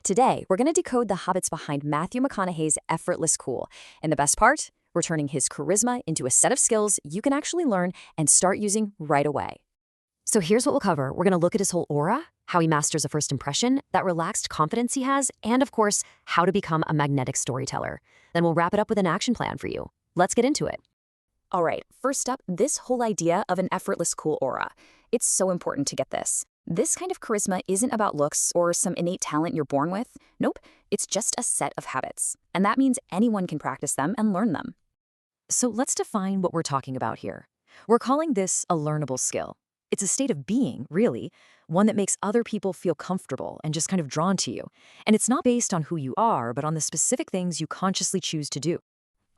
Today, we're going to decode the habits behind Matthew McConaughey's effortless cool. And the best part? We're turning his charisma into a set of skills you can actually learn and start using right away. So here's what we'll cover. We're going to look at his whole aura, how he masters a first impression, that relaxed confidence he has, and of course, how to become a magnetic storyteller. Then we'll wrap it up with an action plan for you. Let's get into it. All right, first up, this whole idea of an effortless cool aura. It's so important to get this. This kind of charisma isn't about looks or some innate talent you're born with. Nope, it's just a set of habits. And that means anyone can practice them and learn them. So let's define what we're talking about here. We're calling this a learnable skill. It's a state of being, really, one that makes other people feel comfortable and just kind of drawn to you. And it's not based on who you are, but on the specific things you consciously choose to do.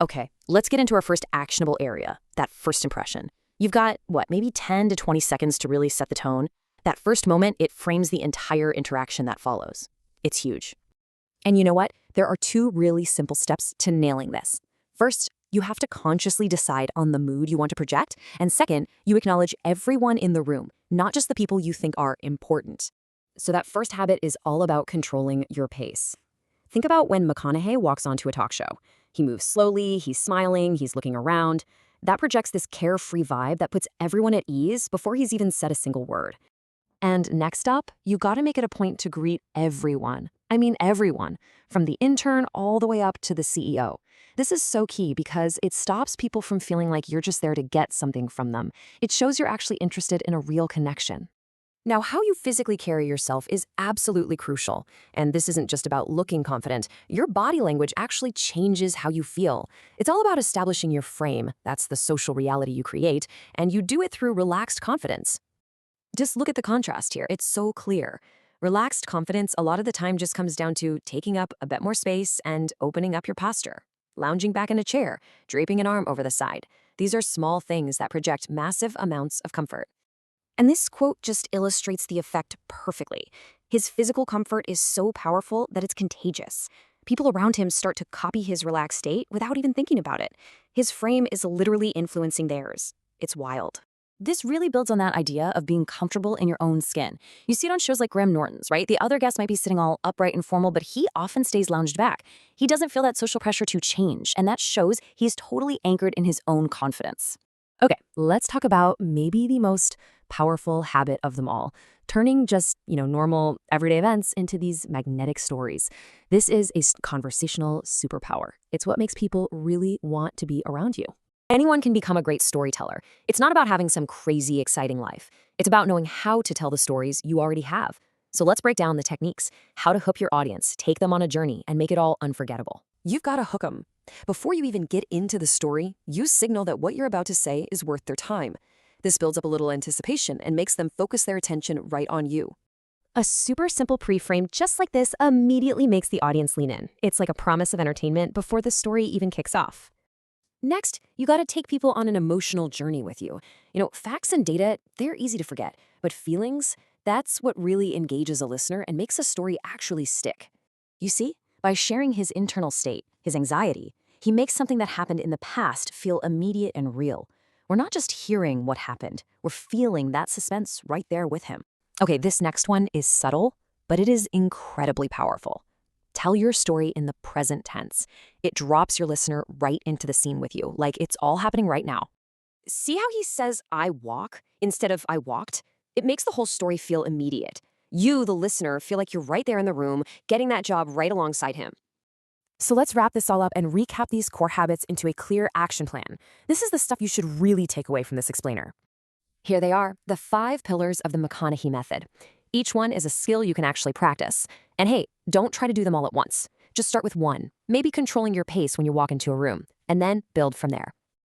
Okay, let's get into our first actionable area, that first impression. You've got, maybe 10 to 20 seconds to really set the tone. That first moment, it frames the entire interaction that follows. It's huge. And you know what? There are two really simple steps to nailing this. First, you have to consciously decide on the mood you want to project. And second, you acknowledge everyone in the room, not just the people you think are important. So that first habit is all about controlling your pace. Think about when McConaughey walks onto a talk show. He moves slowly, he's smiling, he's looking around. That projects this carefree vibe that puts everyone at ease before he's even said a single word. And next up, you gotta make it a point to greet everyone. I mean everyone, from the intern all the way up to the CEO. This is so key because it stops people from feeling like you're just there to get something from them. It shows you're actually interested in a real connection. Now, how you physically carry yourself is absolutely crucial. And this isn't just about looking confident. Your body language actually changes how you feel. It's all about establishing your frame. That's the social reality you create. And you do it through relaxed confidence. Just look at the contrast here. It's so clear. Relaxed confidence a lot of the time just comes down to taking up a bit more space and opening up your posture. Lounging back in a chair, draping an arm over the side. These are small things that project massive amounts of comfort. And this quote just illustrates the effect perfectly. His physical comfort is so powerful that it's contagious. People around him start to copy his relaxed state without even thinking about it. His frame is literally influencing theirs. It's wild. This really builds on that idea of being comfortable in your own skin. You see it on shows like Graham Norton's, right? The other guests might be sitting all upright and formal, but he often stays lounged back. He doesn't feel that social pressure to change, and that shows he's totally anchored in his own confidence. Okay, let's talk about maybe the most powerful habit of them all, turning just, normal everyday events into these magnetic stories. This is a conversational superpower. It's what makes people really want to be around you. Anyone can become a great storyteller. It's not about having some crazy, exciting life. It's about knowing how to tell the stories you already have. So let's break down the techniques, how to hook your audience, take them on a journey, and make it all unforgettable. You've got to hook them. Before you even get into the story, you signal that what you're about to say is worth their time. This builds up a little anticipation and makes them focus their attention right on you. A super simple pre-frame just like this immediately makes the audience lean in. It's like a promise of entertainment before the story even kicks off. Next, you got to take people on an emotional journey with you. Facts and data, they're easy to forget, but feelings, that's what really engages a listener and makes a story actually stick. You see, by sharing his internal state, his anxiety, he makes something that happened in the past feel immediate and real. We're not just hearing what happened, we're feeling that suspense right there with him. Okay, this next one is subtle, but it is incredibly powerful. Tell your story in the present tense. It drops your listener right into the scene with you, like it's all happening right now. See how he says, "I walk," instead of "I walked"? It makes the whole story feel immediate. You, the listener, feel like you're right there in the room, getting that job right alongside him. So let's wrap this all up and recap these core habits into a clear action plan. This is the stuff you should really take away from this explainer. Here they are, the 5 pillars of the McConaughey method. Each one is a skill you can actually practice. And hey, don't try to do them all at once. Just start with one, maybe controlling your pace when you walk into a room, and then build from there.